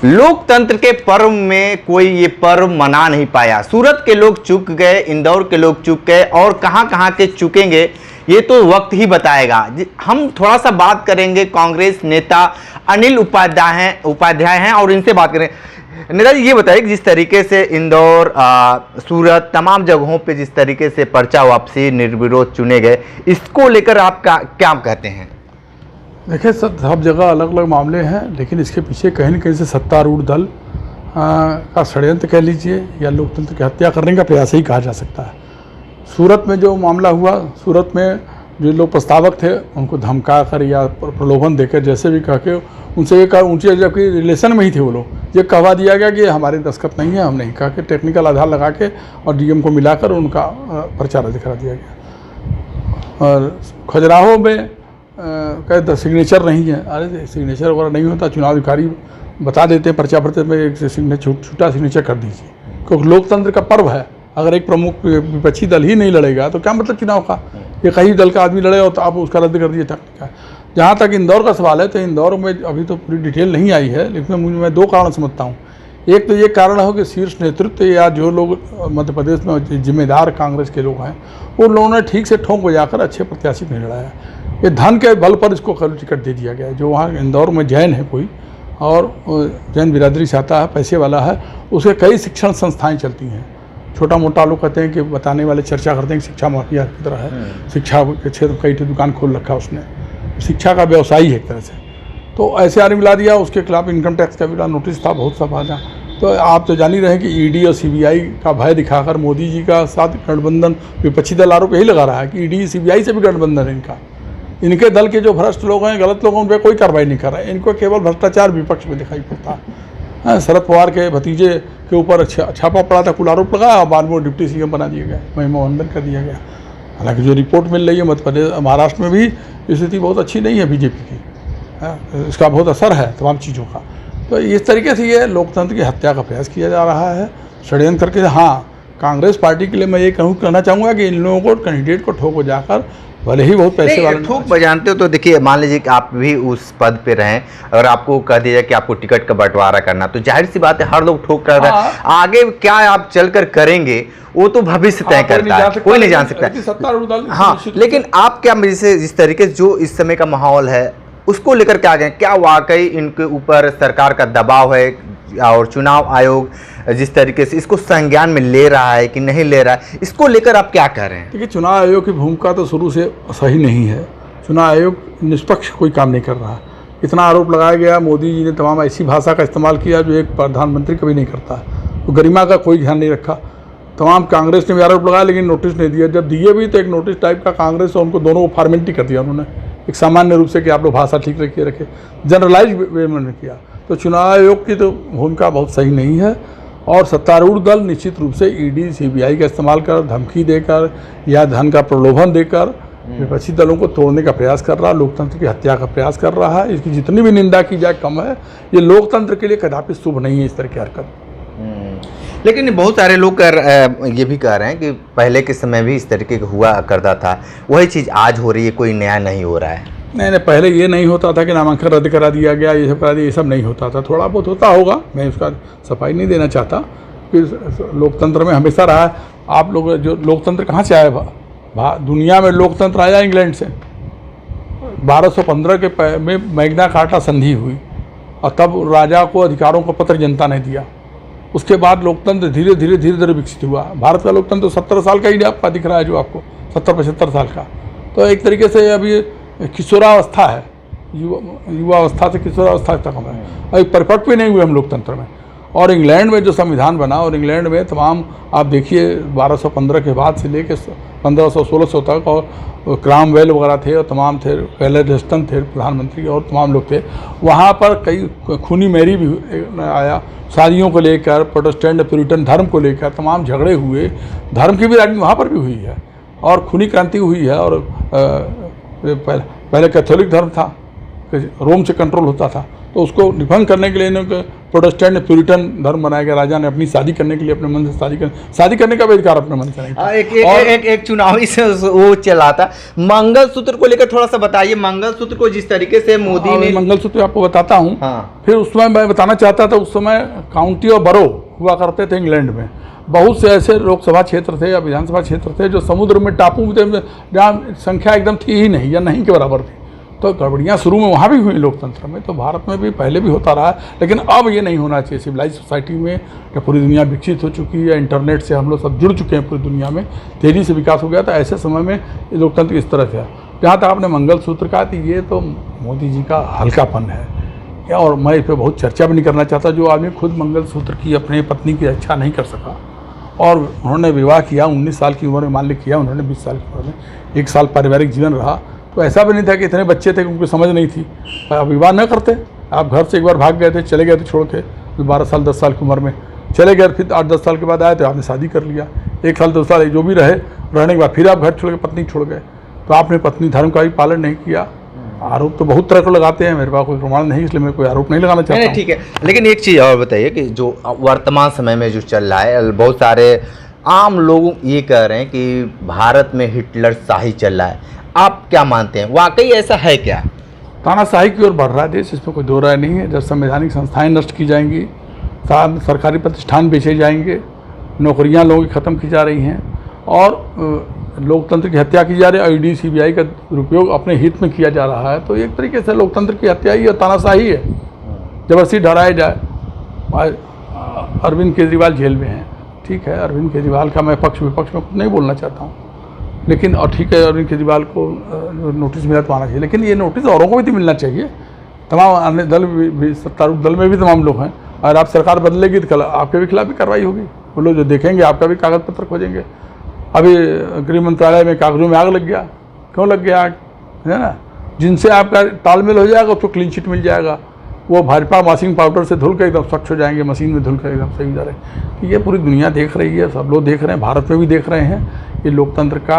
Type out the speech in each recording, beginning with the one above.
लोकतंत्र के पर्व में कोई ये पर्व मना नहीं पाया। सूरत के लोग चूक गए, इंदौर के लोग चूक गए और कहां के चूकेंगे ये तो वक्त ही बताएगा। हम थोड़ा सा बात करेंगे कांग्रेस नेता अनिल उपाध्याय हैं और इनसे बात करें। नेता जी, ये बताइए कि जिस तरीके से इंदौर, सूरत, तमाम जगहों पे जिस तरीके से पर्चा वापसी निर्विरोध चुने गए, इसको लेकर आप क्या कहते हैं? देखिए, सब जगह अलग अलग मामले हैं, लेकिन इसके पीछे कहीं न कहीं से सत्तारूढ़ दल का षड्यंत्र कह लीजिए या लोकतंत्र की हत्या करने का प्रयास ही कहा जा सकता है। सूरत में जो मामला हुआ, सूरत में जो लोग प्रस्तावक थे उनको धमका कर या प्रलोभन देकर जैसे भी कह के उनसे ये कहा, ऊँचे जबकि रिलेशन में ही थे वो लोग, ये कहवा दिया गया कि हमारे दस्तखत नहीं है, हम नहीं, कहा कि टेक्निकल आधार लगा के और डीएम को मिलाकर उनका पर्चा रद्द करा दिया गया। और खजुराहो में कहते सिग्नेचर नहीं है। अरे सिग्नेचर वगैरह नहीं होता, चुनाव अधिकारी बता देते हैं पर्चा भरते में एक सिग्नेचर छोटा सिग्नेचर कर दीजिए, क्योंकि लोकतंत्र का पर्व है। अगर एक प्रमुख विपक्षी दल ही नहीं लड़ेगा तो क्या मतलब चुनाव का? ये कई दल का आदमी लड़े और तो आप उसका रद्द कर दीजिए टेक्निकल। जहाँ तक इंदौर का सवाल है, तो इंदौर में अभी तो पूरी डिटेल नहीं आई है, लेकिन मैं दो कारण समझता हूँ। एक तो ये कारण हो कि शीर्ष नेतृत्व या जो लोग मध्य प्रदेश में जिम्मेदार कांग्रेस के लोग हैं, उन लोगों ने ठीक से ठोंक बजाकर अच्छे प्रत्याशी नहीं लड़ाया। ये धन के बल पर इसको टिकट दे दिया गया। जो वहाँ इंदौर में जैन है कोई, और जैन बिरादरी से आता है, पैसे वाला है, उसके कई शिक्षण संस्थाएं चलती हैं। छोटा मोटा लोग कहते हैं कि बताने वाले चर्चा करते हैं कि शिक्षा माफिया की तरह है। शिक्षा के क्षेत्र में कई दुकान खोल रखा उसने, शिक्षा का व्यवसायी है एक तरह से। तो ऐसे आदमी मिला दिया, उसके खिलाफ इनकम टैक्स का भी नोटिस था, बहुत सा भाजा। तो आप तो जान ही रहे हैं कि ईडी और सीबीआई का भय दिखाकर मोदी जी का साथ गठबंधन, विपक्षी दल आरोप यही लगा रहा है कि ईडी सीबीआई से भी गठबंधन है इनका। इनके दल के जो भ्रष्ट लोग हैं, गलत लोग हैं, उन पर कोई कार्रवाई नहीं कर रहा है। इनको केवल भ्रष्टाचार विपक्ष में दिखाई पड़ता है। शरद पवार के भतीजे के ऊपर छापा पड़ा था, कुल आरोप लगाया और बाद में डिप्टी सीएम बना दिया गया, महिमा वंदन कर दिया गया। हालांकि जो रिपोर्ट मिल रही है मध्य प्रदेश, महाराष्ट्र में भी स्थिति बहुत अच्छी नहीं है बीजेपी की। इसका बहुत असर है तमाम चीज़ों का। तो इस तरीके से ये लोकतंत्र की हत्या का प्रयास किया जा रहा है षड्यंत्र करके। हाँ, कांग्रेस पार्टी के लिए मैं ये कहना चाहूँगा कि इन लोगों को, कैंडिडेट को ठोक जाकर, भले ही बहुत पैसे वाले ठोक बजानते हो, तो देखिए मान लीजिए कि आप भी उस पद पे रहें और आपको कह दिया जाए कि आपको टिकट का बंटवारा करना, तो जाहिर सी बात है हर लोग ठोक कर रहा है। आगे क्या आप चलकर करेंगे वो तो भविष्य तय करता है, कोई नहीं जान सकता। हाँ, लेकिन आप क्या जिस तरीके से जो इस समय का माहौल है उसको लेकर क्या कहें? क्या वाकई इनके ऊपर सरकार का दबाव है और चुनाव आयोग जिस तरीके से इसको संज्ञान में ले रहा है कि नहीं ले रहा है, इसको लेकर आप क्या कह रहे हैं? देखिए, चुनाव आयोग की भूमिका तो शुरू से सही नहीं है। चुनाव आयोग निष्पक्ष कोई काम नहीं कर रहा। इतना आरोप लगाया गया, मोदी जी ने तमाम ऐसी भाषा का इस्तेमाल किया जो एक प्रधानमंत्री कभी नहीं करता। तो गरिमा का कोई ध्यान नहीं रखा। तमाम कांग्रेस ने भी आरोप लगाया, लेकिन नोटिस नहीं दिया। जब दिए भी तो एक नोटिस टाइप का कांग्रेस और उनको दोनों को फॉर्मेलिटी कर दिया उन्होंने, एक सामान्य रूप से कि आप लोग भाषा ठीक रखे, जनरलाइज वे में किया। तो चुनाव आयोग की तो भूमिका बहुत सही नहीं है। और सत्तारूढ़ दल निश्चित रूप से ईडी सीबीआई का इस्तेमाल कर, धमकी देकर या धन का प्रलोभन देकर विपक्षी दलों को तोड़ने का प्रयास कर रहा है, लोकतंत्र की हत्या का प्रयास कर रहा है। इसकी जितनी भी निंदा की जाए कम है। ये लोकतंत्र के लिए कदापि शुभ नहीं है इस तरह की हरकत। लेकिन बहुत सारे लोग ये भी कह रहे हैं कि पहले के समय भी इस तरीके का हुआ करता था, वही चीज़ आज हो रही है, कोई नया नहीं हो रहा है। नहीं, पहले ये नहीं होता था कि नामांकन रद्द करा दिया गया, ये सब करा दिया, ये सब नहीं होता था। थोड़ा बहुत होता होगा, मैं उसका सफाई नहीं देना चाहता कि लोकतंत्र में हमेशा रहा है। आप लोग जो लोकतंत्र कहाँ से आया? दुनिया में लोकतंत्र आया इंग्लैंड से। 1215 के में मैग्ना कार्टा संधि हुई और तब राजा को अधिकारों का पत्र जनता ने दिया। उसके बाद लोकतंत्र धीरे धीरे विकसित हुआ। भारत का लोकतंत्र 17 साल का ही आपका दिख रहा है, जो आपको 70-75 साल का। तो एक तरीके से अभी किशोरावस्था है, युवावस्था से किशोरावस्था तक हम है, अभी परिपक्व भी नहीं हुए हम लोकतंत्र में। और इंग्लैंड में जो संविधान बना, और इंग्लैंड में तमाम आप देखिए 1215 के बाद से लेकर 1500-1600 तक, और क्रामवेल वगैरह थे और तमाम थे, एलडस्टन थे प्रधानमंत्री और तमाम लोग थे। वहाँ पर कई खूनी मैरी भी आया, शादियों को लेकर, प्रोटेस्टेंट प्यूरिटन धर्म को लेकर तमाम झगड़े हुए। धर्म की भी राजनीति वहाँ पर भी हुई है और खूनी क्रांति हुई है। और पहले कैथोलिक धर्म था, रोम से कंट्रोल होता था, तो उसको निभंग करने के लिए इन्होंने प्रोटेस्टेंट ने प्यूरिटन धर्म बनाया गया, राजा ने अपनी शादी करने के लिए अपने मन से शादी करने का भी अधिकार अपने मन से नहीं था। एक चुनावी से वो चला था। मंगलसूत्र को लेकर थोड़ा सा बताइए, मंगलसूत्र को जिस तरीके से मोदी ने, मंगलसूत्र आपको बताता हूँ। हाँ। फिर उस समय मैं बताना चाहता था, उस समय काउंटी और बरो हुआ करते थे इंग्लैंड में। बहुत से ऐसे लोकसभा क्षेत्र थे या विधानसभा क्षेत्र थे जो समुद्र में, टापू में, जहाँ संख्या एकदम थी ही नहीं या नहीं के बराबर थी। तो गड़बड़ियाँ शुरू में वहाँ भी हुई लोकतंत्र में, तो भारत में भी पहले भी होता रहा है, लेकिन अब ये नहीं होना चाहिए। सिविलाइज सोसाइटी में या पूरी दुनिया विकसित हो चुकी है, इंटरनेट से हम लोग सब जुड़ चुके हैं, पूरी दुनिया में तेज़ी से विकास हो गया। तो ऐसे समय में ये लोकतंत्र इस तरह से, जहाँ तक आपने मंगलसूत्र कहा, तो ये तो मोदी जी का हल्कापन है, और मैं इस पर बहुत चर्चा भी नहीं करना चाहता। जो आदमी खुद मंगलसूत्र की अपनी पत्नी की रक्षा नहीं कर सका और उन्होंने विवाह किया 19 साल की उम्र में, मान ली किया उन्होंने 20 साल की उम्र में, 1 साल पारिवारिक जीवन रहा, तो ऐसा भी नहीं था कि इतने बच्चे थे कि उनको समझ नहीं थी। आप विवाह न करते, आप घर से एक बार भाग गए थे, चले गए थे छोड़ के, 12 साल 10 साल की उम्र में चले गए, फिर 8-10 साल के बाद आए तो आपने शादी कर लिया, 1 साल 2 साल जो भी रहने के बाद फिर आप घर छोड़ के पत्नी छोड़ गए, तो आपने पत्नी धर्म का भी पालन नहीं किया। आरोप तो बहुत तरह को लगाते हैं, मेरे पास कोई प्रमाण नहीं, इसलिए मैं कोई आरोप नहीं लगाना चाहता। ठीक है, लेकिन एक चीज़ और बताइए कि जो वर्तमान समय में जो चल रहा है, बहुत सारे आम लोग ये कह रहे हैं कि भारत में हिटलर शाही चल रहा है। आप क्या मानते हैं, वाकई ऐसा है क्या? तानाशाही की ओर बढ़ रहा है देश, इसमें कोई दो राय नहीं है। जब संवैधानिक संस्थाएं नष्ट की जाएंगी, सरकारी प्रतिष्ठान बेचे जाएंगे, नौकरियां लोगों की ख़त्म की जा रही हैं और लोकतंत्र की हत्या की जा रही है, ईडी सीबीआई का दुरुपयोग अपने हित में किया जा रहा है, तो एक तरीके से लोकतंत्र की हत्या ही और तानाशाही है। जबरदस्ती डराया जाए। अरविंद केजरीवाल जेल में हैं, ठीक है, अरविंद केजरीवाल का मैं पक्ष विपक्ष में कुछ नहीं बोलना चाहता हूँ, लेकिन और ठीक है, अरविंद केजरीवाल को नोटिस मिला तो आना चाहिए, लेकिन ये नोटिस औरों को भी तो मिलना चाहिए। तमाम अन्य दल भी, सत्तारूढ़ दल में भी तमाम लोग हैं, और आप सरकार बदलेगी तो कल आपके भी खिलाफ भी कार्रवाई होगी। वो लोग जो देखेंगे आपका भी कागज पत्र खोजेंगे। अभी गृह मंत्रालय में कागजों में आग लग गया, क्यों लग गया आग, है ना? जिनसे आपका तालमेल हो जाएगा उसको क्लीन चिट मिल जाएगा, वो भाजपा वॉशिंग पाउडर से धुल के एकदम स्वच्छ हो जाएंगे, मशीन में धुल कर एकदम सही जा रहे हैं। तो ये पूरी दुनिया देख रही है, सब लोग देख रहे हैं, भारत में भी देख रहे हैं ये लोकतंत्र का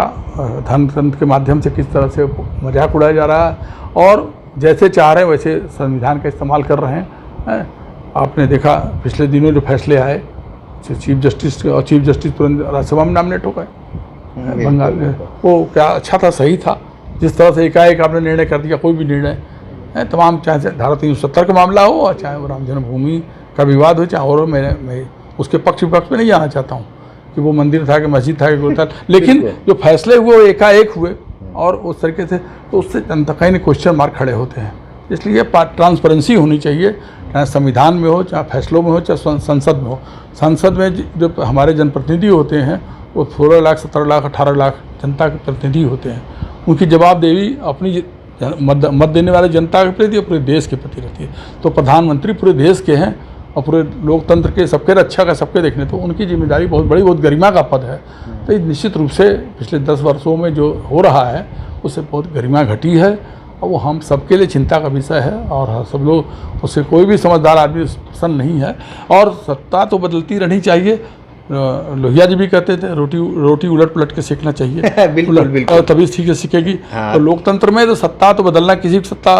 धनतंत्र के माध्यम से किस तरह से मजाक उड़ाया जा रहा है, और जैसे चाह रहे हैं वैसे संविधान का इस्तेमाल कर रहे हैं। आपने देखा पिछले दिनों जो फैसले आए, चीफ जस्टिस तुरंत राज्यसभा में नॉमिनेट हो गए बंगाल में, वो क्या अच्छा था, सही था। जिस तरह से एकाएक आपने निर्णय कर दिया, कोई भी निर्णय, तमाम चाहे धारा 370 का मामला हो और चाहे वो राम जन्मभूमि का विवाद हो, चाहे और मैं उसके पक्ष विपक्ष में नहीं जाना चाहता हूँ कि वो मंदिर था कि मस्जिद था कि गुरुद्वार, लेकिन जो फैसले हुए वो एकाएक हुए और उस तरीके से, तो उससे जनता कहीं क्वेश्चन मार्क खड़े होते हैं। इसलिए ट्रांसपेरेंसी होनी चाहिए, चाहे संविधान में हो, चाहे फैसलों में हो, चाहे संसद में हो। संसद में जो हमारे जनप्रतिनिधि होते हैं वो 16 लाख 17 लाख 18 लाख जनता के प्रतिनिधि होते हैं, उनकी जवाबदेही अपनी मत देने वाले जनता के प्रति और पूरे देश के प्रति रहती है। तो प्रधानमंत्री पूरे देश के हैं और पूरे लोकतंत्र के सबके रक्षा का, सबके देखने, तो उनकी जिम्मेदारी बहुत बड़ी, बहुत गरिमा का पद है। तो निश्चित रूप से पिछले 10 वर्षों में जो हो रहा है उससे बहुत गरिमा घटी है और वो हम सबके लिए चिंता का विषय है, और सब लोग, उससे कोई भी समझदार आदमी प्रसन्न नहीं है। और सत्ता तो बदलती रहनी चाहिए। लोहिया जी भी कहते थे रोटी उलट पुलट के सीखना चाहिए बिल्कुल बिल्कुल, और तभी ठीक से सीखेगी। हाँ। तो लोकतंत्र में तो सत्ता तो बदलना, किसी की सत्ता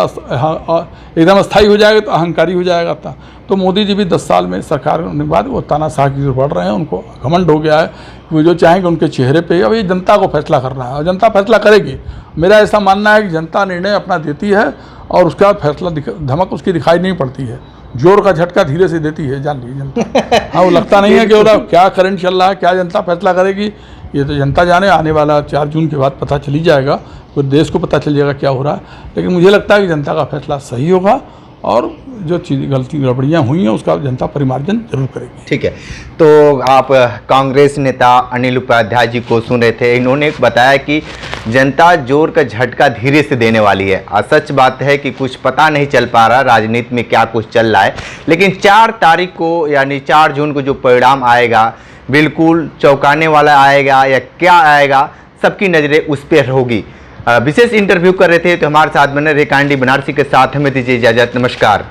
एकदम अस्थायी हो जाएगा तो अहंकारी हो जाएगा। तो मोदी जी भी 10 साल में सरकार होने के बाद वो तानाशाह की ओर बढ़ रहे हैं, उनको घमंड हो गया है कि वो जो चाहेंगे उनके चेहरे पे, अब ये जनता को फैसला करना है और जनता फैसला करेगी। मेरा ऐसा मानना है कि जनता निर्णय अपना देती है और उसका फैसला धमक उसकी दिखाई नहीं पड़ती है, जोर का झटका धीरे से देती है, जान लीजिए जनता। हाँ, वो लगता नहीं है कि बोला क्या करंट चल रहा है, क्या जनता फैसला करेगी, ये तो जनता जाने। आने वाला 4 जून के बाद पता चली जाएगा, तो देश को पता चल जाएगा क्या हो रहा है। लेकिन मुझे लगता है कि जनता का फैसला सही होगा और जो चीज़ गड़बड़ियाँ हुई हैं उसका जनता परिमार्जन जरूर करेगी। ठीक है, तो आप कांग्रेस नेता अनिल उपाध्याय जी को सुन रहे थे, इन्होंने बताया कि जनता जोर का झटका धीरे से देने वाली है। और सच बात है कि कुछ पता नहीं चल पा रहा राजनीति में क्या कुछ चल रहा है, लेकिन 4 तारीख को यानी 4 जून को जो परिणाम आएगा बिल्कुल चौंकाने वाला आएगा, या क्या आएगा सबकी नज़रें उस पर होगी। विशेष इंटरव्यू कर रहे थे तो हमारे साथ बने रेकांडी बनारसी के साथ, हमें दीजिए इजाज़त, नमस्कार।